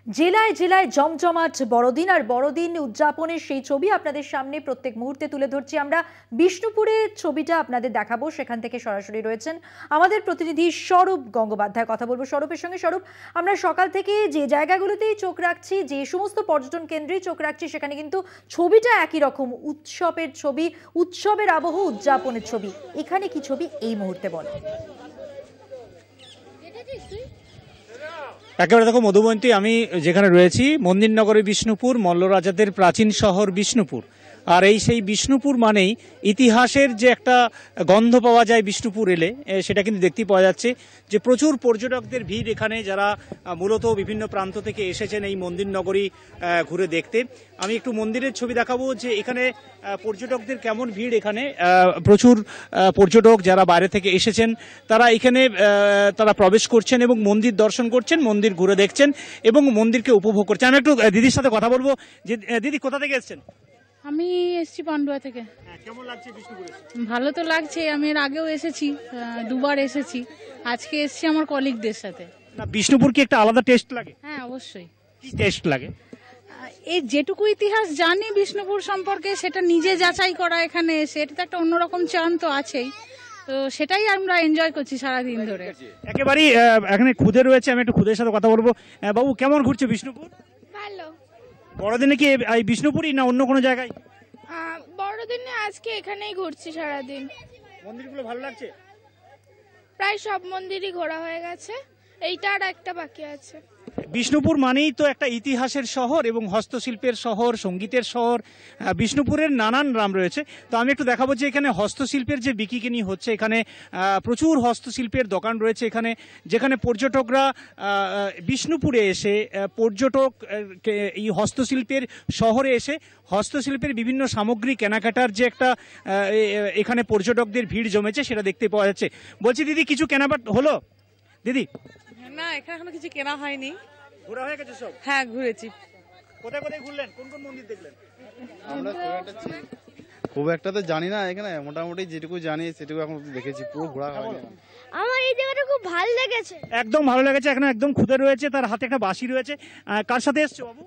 জেলায় জেলায় জমজমাট বড়দিন আর বড়দিন উদযাপনের সেই ছবি আপনাদের সামনে প্রত্যেক মুহূর্তে তুলে ধরছি আমরা। বিষ্ণুপুরের ছবিটা আপনাদের দেখাবো, সেখান থেকে সরাসরি রয়েছেন আমাদের প্রতিনিধি স্বরূপ গঙ্গোপাধ্যায়। কথা বলবো স্বরূপের সঙ্গে। স্বরূপ, আমরা সকাল থেকে যে জায়গাগুলোতেই চোখ রাখছি, যে সমস্ত পর্যটন কেন্দ্রেই চোখ রাখছি, সেখানে কিন্তু ছবিটা একই রকম, উৎসবের ছবি, উৎসবের আবহ, উদযাপনের ছবি। এখানে কি ছবি এই মুহূর্তে বলো? একেবারে দেখো মধুবন্তী, আমি যেখানে রয়েছি মন্দিরনগরে বিষ্ণুপুর, মল্লরাজাদের প্রাচীন শহর বিষ্ণুপুর। আর সেই বিষ্ণুপুর মানেই ইতিহাসের যে একটা গন্ধ পাওয়া যায় বিষ্ণুপুর এলে, সেটা কিন্তু দেখতেই পাওয়া যাচ্ছে যে প্রচুর পর্যটকদের ভিড় এখানে, যারা মূলত বিভিন্ন প্রান্ত থেকে এসেছেন এই মন্দিরনগরী ঘুরে দেখতে। আমি একটু মন্দিরের ছবি দেখাবো যে এখানে পর্যটকদের কেমন ভিড়। এখানে প্রচুর পর্যটক যারা বাইরে থেকে এসেছেন তারা এখানে তারা প্রবেশ করছেন এবং মন্দির দর্শন করছেন, মন্দির ঘুরে দেখছেন এবং মন্দিরকে উপভোগ করছেন। আমি একটু দিদির সাথে কথা বলবো। যে দিদি, কোথা থেকে এসেছেন? আমি এসেছি পান্ডুয়া থেকে। কেমন লাগছে বিষ্ণুপুরে? ভালো তো লাগছে, আমি এর আগেও এসেছি, দুবার এসেছি। আজকে এসেছি আমার কলিগদের সাথে। না, বিষ্ণুপুর কি একটা আলাদা টেস্ট লাগে? হ্যাঁ, অবশ্যই। কি টেস্ট লাগে? এই যেটুকু ইতিহাস জানি বিষ্ণুপুর সম্পর্কে, সেটা নিজে যাচাই করা এখানে এসে, এটা তো একটা অন্যরকম চান তো আছেই। তো সেটাই আমরা এনজয় করছি সারাদিন ধরে। একেবারেই এখানে খুদে রয়েছে, আমি একটু খুদের সাথে কথা বলবো। বাবু, কেমন ঘুরছে বিষ্ণুপুর? ভালো। বড়দিনে কি এই বিষ্ণুপুরই না অন্য কোনো জায়গায়? বড়দিনে আজকে এখানেই ঘুরছি সারাদিন। মন্দিরগুলো ভালো লাগছে? প্রায় সব মন্দিরই ঘোরা হয়ে গেছে, এইটা আর একটা বাকি আছে। বিষ্ণুপুর মানেই তো একটা ইতিহাসের শহর এবং হস্তশিল্পের শহর, সঙ্গীতের শহর। বিষ্ণুপুরের নানান নাম রয়েছে। তো আমি একটু দেখাবো যে এখানে হস্তশিল্পের যে বিকিকিনি হচ্ছে, এখানে প্রচুর হস্তশিল্পের দোকান রয়েছে এখানে, যেখানে পর্যটকরা বিষ্ণুপুরে এসে পর্যটক এই হস্তশিল্পের শহরে এসে হস্তশিল্পের বিভিন্ন সামগ্রী কেনাকাটার যে একটা এখানে পর্যটকদের ভিড় জমেছে, সেটা দেখতে পাওয়া যাচ্ছে। বলছি দিদি, কিছু কেনাকাটা হলো? দিদি, না, এখানে এখনো কিছু কেনা হয়নি। ঘোরা হয়ে গেছে সব? হ্যাঁ, ঘুরেছি। কোথায় কোথায় ঘুরলেন? কোন কোন মন্দির দেখলেন? আমরা খুব একটা তো জানি না, এখানে মোটামুটি যেটুকু জানি সেটুকু এখন দেখেছি, পুরো ঘোরা হয়নি। আমার এই জায়গাটা খুব ভালো লেগেছে। একদম ভালো লেগেছে। এখানে একদম খুদে রয়েছে, তার হাতে একটা বাঁশি রয়েছে। কার সাথে এসছো বাবু?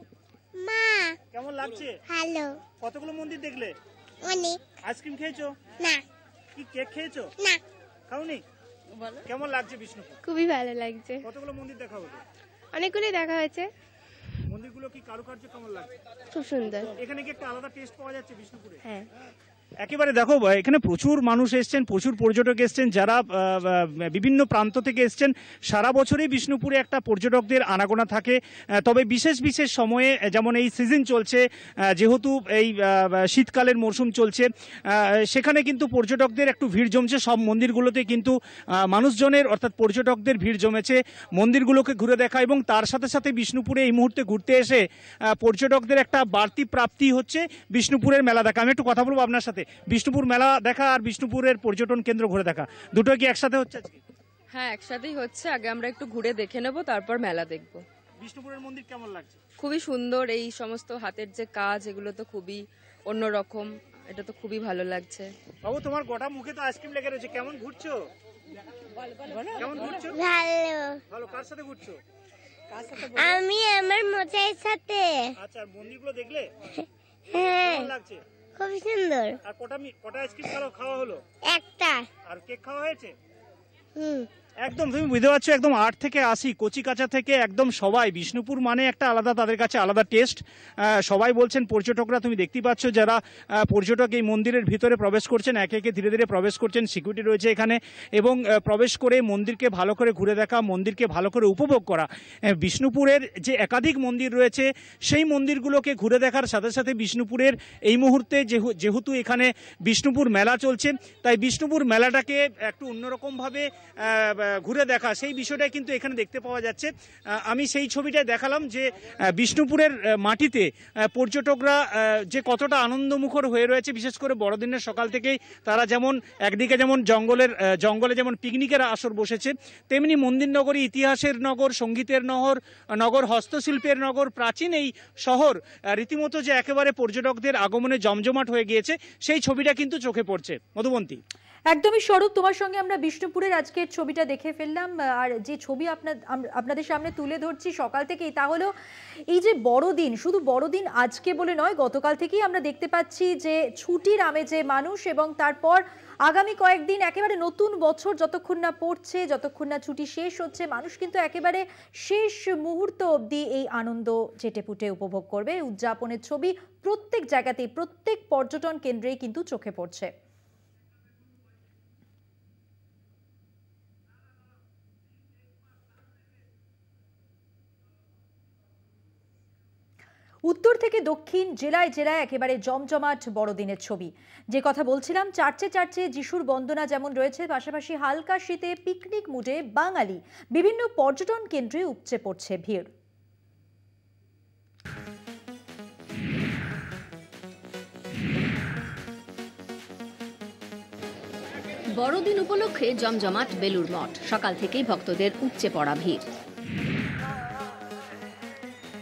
মা। কেমন লাগছে? ভালো। কতগুলো মন্দির দেখলে? অনেক। আইসক্রিম খেয়েছো? না। কি কেক খেয়েছো? না। খাওনি? কেমন লাগছে বিষ্ণুপুর? খুবই ভালো লাগছে। কতগুলো মন্দির দেখা হলো? অনেকগুলোই দেখা হয়েছে। মন্দিরগুলো কি কারুকার্য কেমন লাগছে? খুব সুন্দর। এখানে কি একটা আলাদা টেস্ট পাওয়া যাচ্ছে বিষ্ণুপুরে? হ্যাঁ। একেবারে দেখো, এখানে প্রচুর মানুষ এসছেন, প্রচুর পর্যটক এসছেন, যারা বিভিন্ন প্রান্ত থেকে এসছেন। সারা বছরই বিষ্ণুপুরে একটা পর্যটকদের আনাগোনা থাকে, তবে বিশেষ বিশেষ সময়ে, যেমন এই সিজন চলছে, যেহেতু এই শীতকালের মরশুম চলছে, সেখানে কিন্তু পর্যটকদের একটু ভিড় জমছে। সব মন্দিরগুলোতে কিন্তু মানুষজনের, অর্থাৎ পর্যটকদের ভিড় জমেছে মন্দিরগুলোকে ঘুরে দেখা, এবং তার সাথে সাথে বিষ্ণুপুরে এই মুহূর্তে ঘুরতে এসে পর্যটকদের একটা বাড়তি প্রাপ্তি হচ্ছে বিষ্ণুপুরের মেলা দেখা। আমি একটু কথা বলবো আপনার সাথে। বিষ্ণুপুর মেলা দেখা আর বিষ্ণুপুরের পর্যটন কেন্দ্র ঘুরে দেখা, দুটো কি একসাথে হচ্ছে আজকে? হ্যাঁ, একসাথেই হচ্ছে। আগে আমরা একটু ঘুরে দেখে নেব, তারপর মেলা দেখব। বিষ্ণুপুরের মন্দির কেমন লাগছে? খুবই সুন্দর, এই সমস্ত হাতের যে কাজ, এগুলো তো খুবই অন্যরকম, এটা তো খুবই ভালো লাগছে। বাবু, তোমার গোটা মুখে তো আইসক্রিম লেগে রয়েছে, কেমন ঘুরছো? কেমন ঘুরছো? ভালো। ভালো। কার সাথে ঘুরছো? আমি আমার মজার সাথে। আচ্ছা, মন্দিরগুলো দেখলে হ্যাঁ, কেমন লাগছে? খুব সুন্দর। আর কটা আইসক্রিম খাওয়া হলো? একটা। আর কেক খাওয়া হয়েছে? হুম। একদম তুমি বুঝতে পারছো, একদম 8 থেকে 80 কচি কাঁচা থেকে একদম সবাই, বিষ্ণুপুর মানে একটা আলাদা, তাদের কাছে আলাদা টেস্ট। সবাই বলছেন, পর্যটকরা, তুমি দেখতেই পাচ্ছ, যারা পর্যটক এই মন্দিরের ভিতরে প্রবেশ করছেন, একে একে ধীরে ধীরে প্রবেশ করছেন। সিকিউরিটি রয়েছে এখানে, এবং প্রবেশ করে মন্দিরকে ভালো করে ঘুরে দেখা, মন্দিরকে ভালো করে উপভোগ করা। বিষ্ণুপুরের যে একাধিক মন্দির রয়েছে, সেই মন্দিরগুলোকে ঘুরে দেখার সাথে সাথে বিষ্ণুপুরের এই মুহূর্তে যেহেতু এখানে বিষ্ণুপুর মেলা চলছে, তাই বিষ্ণুপুর মেলাটাকে একটু অন্যরকমভাবে ঘুরে দেখা, সেই বিষয়টা কিন্তু এখানে দেখতে পাওয়া যাচ্ছে। আমি সেই ছবিটাই দেখালাম যে বিষ্ণুপুরের মাটিতে পর্যটকরা যে কতটা আনন্দমুখর হয়ে রয়েছে, বিশেষ করে বড়দিনের সকাল থেকেই তারা যেমন একদিকে যেমন জঙ্গলে যেমন পিকনিকের আসর বসেছে, তেমনি মন্দিরনগরী ইতিহাসের নগর, সঙ্গীতের নগর, হস্তশিল্পের নগর, প্রাচীন এই শহর রীতিমতো যে একেবারে পর্যটকদের আগমনে জমজমাট হয়ে গিয়েছে, সেই ছবিটা কিন্তু চোখে পড়ছে। মধুবন্তী। একদমই স্বরূপ, তোমার সঙ্গে আমরা বিষ্ণুপুরের আজকের ছবিটা দেখে ফেললাম। আর যে ছবি আপনাদের সামনে তুলে ধরছি সকাল থেকেই, তা হলো এই যে বড়দিন, শুধু বড়দিন আজকে বলে নয়, গতকাল থেকেই আমরা দেখতে পাচ্ছি যে ছুটির আমেজে মানুষ, এবং তারপর আগামী কয়েকদিন একেবারে নতুন বছর যতক্ষণ না পড়ছে, যতক্ষণ না ছুটি শেষ হচ্ছে, মানুষ কিন্তু একেবারে শেষ মুহূর্ত অবধি এই আনন্দ চেটেপুটে উপভোগ করবে। উদযাপনের ছবি প্রত্যেক জায়গাতেই, প্রত্যেক পর্যটন কেন্দ্রেই কিন্তু চোখে পড়ছে। উত্তর থেকে দক্ষিণ, জেলায় জেলায় একেবারে জমজমাট বড়দিনের ছবি। যে কথা বলছিলাম, চার্চে চার্চে যিশুর বন্দনা যেমন রয়েছে, পাশাপাশি হালকা শীতে পিকনিক মুডে বাঙালি বিভিন্ন পর্যটন কেন্দ্রে উপচে পড়ছে ভিড়। বড়দিন উপলক্ষে জমজমাট বেলুর মঠ, সকাল থেকেই ভক্তদের উপচে পড়া ভিড়।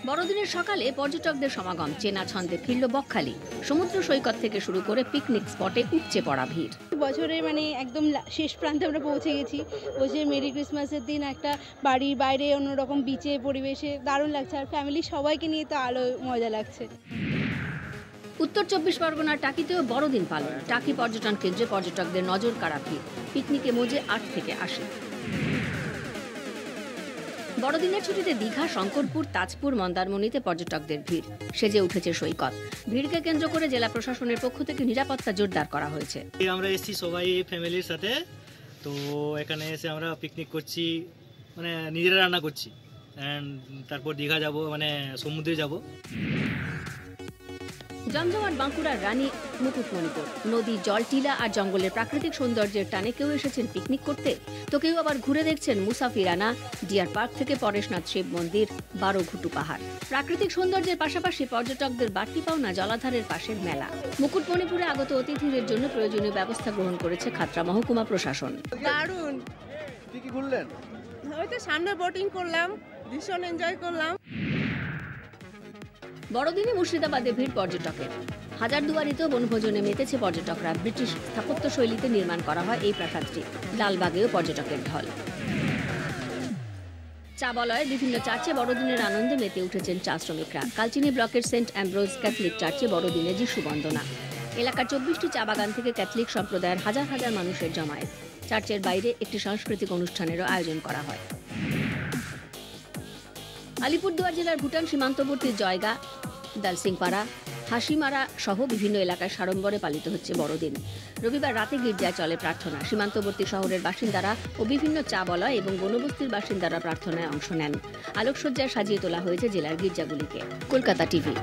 বড়দিনের সকালে পর্যটকদের সমাগম, চেনা ছন্দে ফিরল বকখালি। সমুদ্র সৈকত থেকে শুরু করে পিকনিক স্পটে উপচে পড়া ভিড়। বছরের একদম শেষ প্রান্তে আমরা পৌঁছে গেছি। বলছে মেরি ক্রিসমাসের দিন একটা বাড়ির বাইরে অন্যরকম বিচে পরিবেশে দারুণ লাগছে, আর ফ্যামিলি সবাইকে নিয়ে তো আলো মজা লাগছে। উত্তর 24 পরগনার টাকিতেও বড়দিন পালন। টাকি পর্যটন কেন্দ্রে পর্যটকদের নজর কাড়া ভিড়, পিকনিকে মজে 8 থেকে 80। বড়দিনের ছুটিতে দীঘা, শঙ্করপুর, তাজপুর, মন্দারমণিতে পর্যটকদের ভিড়, সেজে উঠেছে সৈকত। ভিড়কে কেন্দ্র করে জেলা প্রশাসনের পক্ষ থেকে নিরাপত্তা জোরদার করা হয়েছে। আমরা এসেছি সবাই ফ্যামিলির সাথে, তো এখানে এসে আমরা পিকনিক করছি, নিজেরা রান্না করছি, তারপর দীঘা যাব, সমুদ্রে যাব। জমজমাট বাঁকুড়ার রানী মুকুটমণিপুর। নদী, জল, টিলা আর জঙ্গলের প্রাকৃতিক সৌন্দর্যের টানে কেউ এসেছেন পিকনিক করতে, তো কেউ আবার ঘুরে দেখছেন মুসাফিরানা, ডিয়ার পার্ক থেকে পরেশনাথ শিব মন্দির, 12 ঘুটু পাহাড়। প্রাকৃতিক সৌন্দর্যের পাশাপাশি পর্যটকদের বাড়তি পাওনা জলাধারের পাশের মেলা। মুকুটমণিপুরে আগত অতিথিদের জন্য প্রয়োজনীয় ব্যবস্থা গ্রহণ করেছে খাতড়া মহকুমা প্রশাসন। দারুণ, কি কি ঘুরলেন? ওই তো সামনে বোটিং করলাম, ভীষণ এনজয় করলাম। বড়দিনে মুর্শিদাবাদে ভিড় পর্যটকের। হাজারদুয়ারিতেও বনভোজনে মেতেছে পর্যটকরা। ব্রিটিশ স্থাপত্য শৈলীতে নির্মাণ করা হয় এই প্রাসাদটি। লালবাগেও পর্যটকের ঢল। চা বলয়ের বিভিন্ন চার্চে বড়দিনের আনন্দে মেতে উঠেছেন চা শ্রমিকরা। কালচিনি ব্লকের সেন্ট অ্যাম্ব্রোজ ক্যাথলিক চার্চে বড়দিনে যিশু বন্দনা। এলাকার 24টি চা বাগান থেকে ক্যাথলিক সম্প্রদায়ের হাজার হাজার মানুষের জমায়েত। চার্চের বাইরে একটি সাংস্কৃতিক অনুষ্ঠানেরও আয়োজন করা হয়। আলিপুরদুয়ার জেলার ভুটান সীমান্তবর্তী জয়গা, দালসিংপাড়া, হাসিমারা সহ বিভিন্ন এলাকায় সাড়ম্বরে পালিত হচ্ছে বড়দিন। রবিবার রাতে গির্জায় চলে প্রার্থনা। সীমান্তবর্তী শহরের বাসিন্দারা ও বিভিন্ন চা বলয় এবং বনবস্তির বাসিন্দারা প্রার্থনায় অংশ নেন। আলোকসজ্জায় সাজিয়ে তোলা হয়েছে জেলার গির্জাগুলিকে। কলকাতা টিভি।